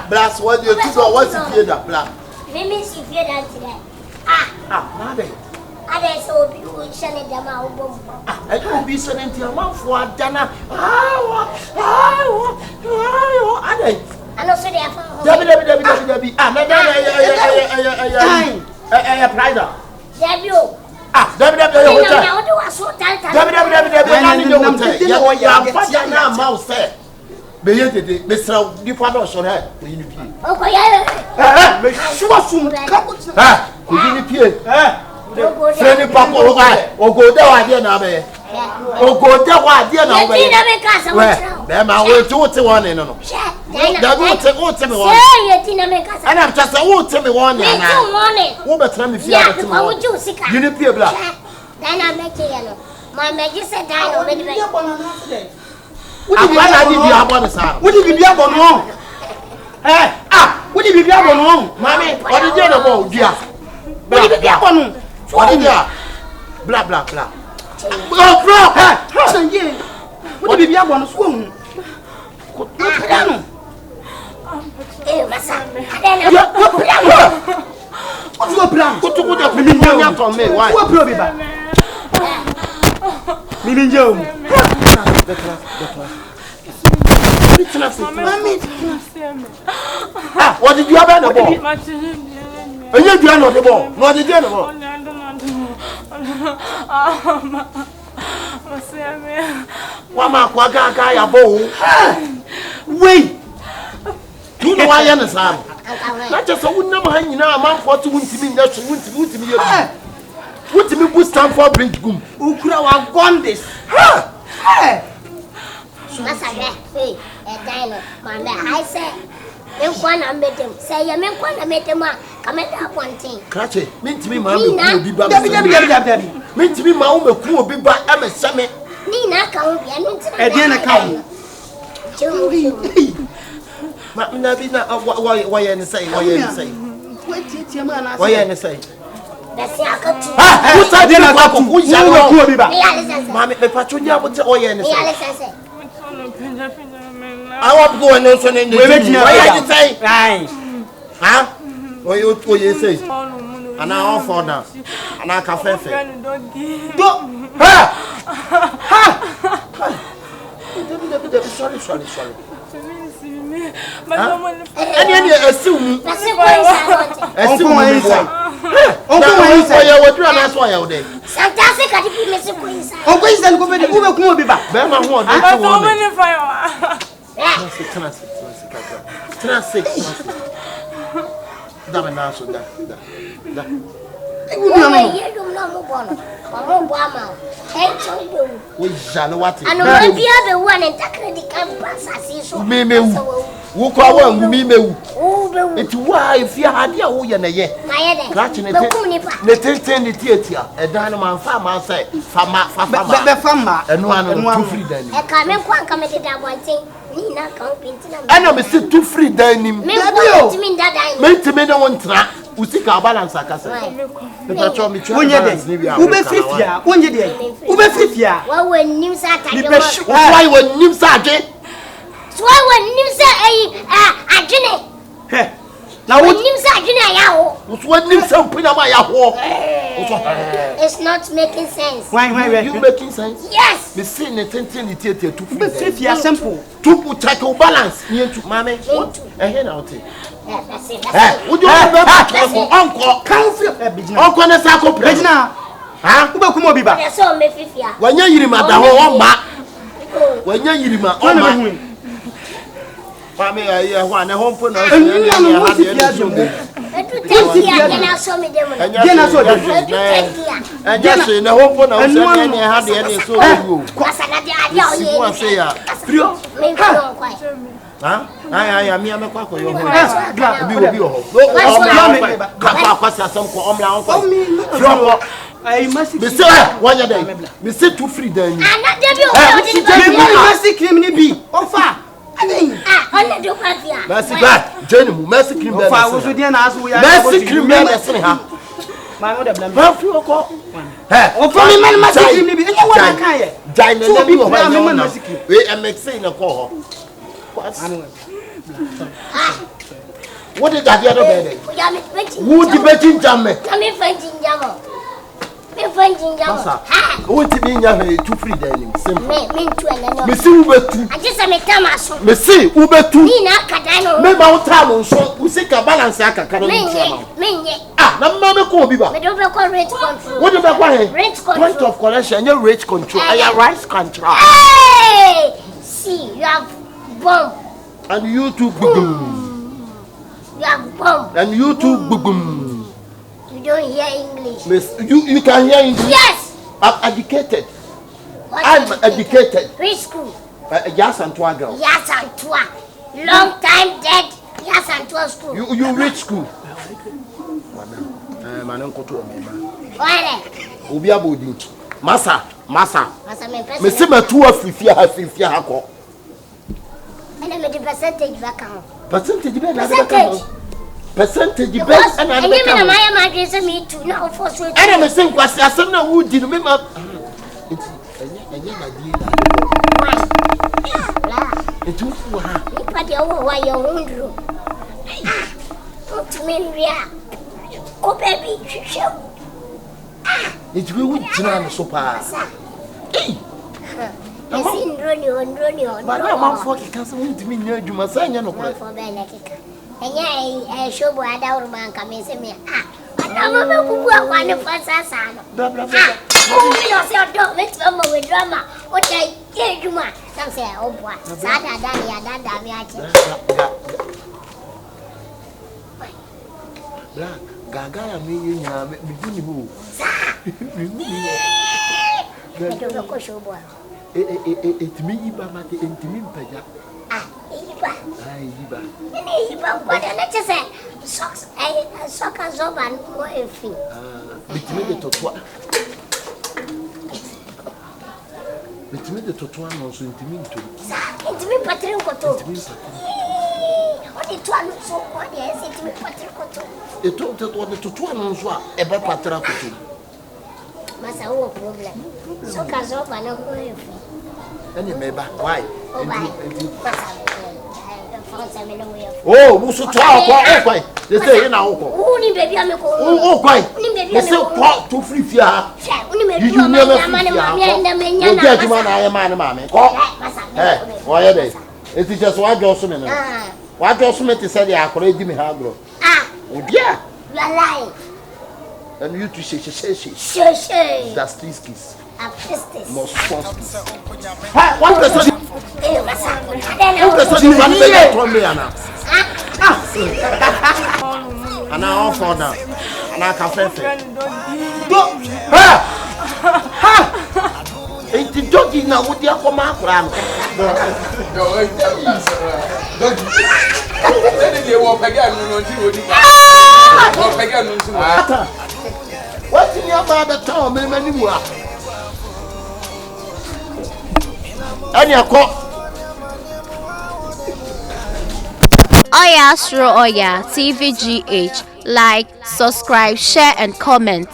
Blah, what you do? What's the fear that blah? Maybe she feared that today. Mother. I saw people sending them out. I don't be sending to your mouth for Dana. I know, so they are from Debbie. Friendly papa o go there wa dia na be o go there wa dia na be be ma we ti wote one no no da be wote me one say ye ti na me kasa ana am tell wote me one na wo betra me fi abet me you ni pie bla dan na me ke ye no my meji say dan no me di be akwa na di bi abo ne sa What did you abo no what did you abo no mami o di je no bo dia what did you abo no what did you blah oh bro say ye what did you abo no so hu masa what's your plan kutu kutu pili nya to me why what pro be ba milinjo what did you have no ball and you do not the ball no did you no Wama kwa gaga ya bo wait you know why you say not just a woman man nyina amanfo to wuntimi nya so wuntimi ye wuntimi bu stand for bridge gum ukura wa gondis masa hey dino mama I say men kwana metem say ya men kwana metem a kameda appointing krache mentimi ma be ku obi ba dabi mentimi ma wo meku obi ba amesame ni na ka wo bia ni ntina e na ka wo ma na bi na why you say why you say besi akatu who said na ka ku ya wo obi ba ma me patronya bo te oye ne say say I want to go and also in the why you say huh what you say and I all fall down and I can fefe sorry any assume wo kwa wa ngumi mewu eti wa efia hade a wo ye na ye clutch ne ne tietia edan no man fa man say fa enu anu tu free dan e ka me kwa nka me deda bonten Ana me sit too free dining. Me no want tra. Usika balance akasa. Me pacho me try balance ni bia. Ube fifia, wonye de. Ube fifia. Wa nim sa ta de. Why when nim sa age? So when nim sa adwene. He. Na when nim sa adwene ya ho. So when nim sa pina ma ya ho. It's not making sense. Why? You making sense? Yes. Me see ne tenten too free. Ube fifia simple. To check your balance. Ni entu mame. Eh na ote. Would you uncle? Can't feel uncle na sa ko president. Ha? Ube kuma obi ba. So me fifia. Wanya yirima da ho ma. Wanya yirima o ma. Mame ya ho na ho mpo na so ya ha de na so. Edu tekia na so me dem na. Gena so de. Anja so na ho mpo na so ya ha de na so wo. Asana de adia o ye. Wo say ya. Frio. Me frio kwai. Ha? Aya mi amekwa ko yo ho. Obi ho. Ka kwasi asam ko omla onko. Frio. I must be say wanya dey. Me say too free dan ni. Ana de bi o de ba. Me must criminal be. Ofa. Ana do kwafia. Mercy God. Jenny mu mercy cream be. Ofa wo so dia na aso ya. Mercy cream be ha. Ma no de blam. Ba frio ko. Ofa me man must criminal be. Enye wona kan ye. Jai na dem wo ba me man mercy cream. We MX na ko ho. What did that other bed? Who debating jamme? Come fighting jammo. Me fighting jammo. Who to be in too free dining? Simple. Me too and me see Uber two. I just am a tamaso. Me see Uber two. Me na kadano. Me ba time so we see ka balance aka ka no me. Ah, na mama ko biba. Me do be call rate control. What do be call here? Rate control. Point of correction, your rate control. I rights control. Hey! See, you have bomb. And you too boom. You have bomb. And you too boom. You don't hear English. Miss, you can hear English. Yes. I'm educated. What I'm educated. Which school? Yes and Twa girl. Yes and Twa. Long time dead. Yes and Twa school. You reach school. Man, uncle to me. Why? Obi abodi. Masa. Me Me see me two afifia hako. And I made the percentage back on. Percentage be na percentage be And na you mean my address me too now for so. And I say kwasi asem na wo di no me ma. Enye na di la. Etu fu ha. Nipa de wo wa ye wondro. What mean ria? Ko baby hwehwem. Etu we wo gyina no so pa. Esi ndroni. Ba ma fo ki kan se wo ntimi nya adwuma sa nya no kore. Fo be na kika. Enya shobo adawru man ka me se me. Adama me kubu akwa ne fasa sa no. Bla. Oh, me no se odo, me twa we drama. O dai ke adwuma. Sam se obwa. Sa dada ya dada me ache. Bla, gaga ya me nya me guni ho. Me do ko shobo. Etimi iba mate entimi mpaja. Iba. Iba. Iba kwa na chese socks socks zoba no efi. Betimi de totwa. Betimi de totwa no so entimi nto. Entimi patrin koto. Odi to anu so kwa de entimi patrin koto. Eto totwa no so a ebe patra koto. Masa wo problem. Socks zoba no efi. Any member, why? Oh, we should try. Why? They say in our home. Who need baby? I'm going. Oh, why? They say what to free fear. You never get man. I am man. Why are they? It is just one Johnson. What Johnson is said, they are already me hagro. Oh, yeah. You are lying. And you to say, that's three skis. Most one person. One person you run away from me, Anna. And I offer now. And I can fence it. Ain't the doggy now with your command? What's in your mother town, anymore? Any a cop. Suro Oyaa, Tvgh. Like, subscribe, share, and comment.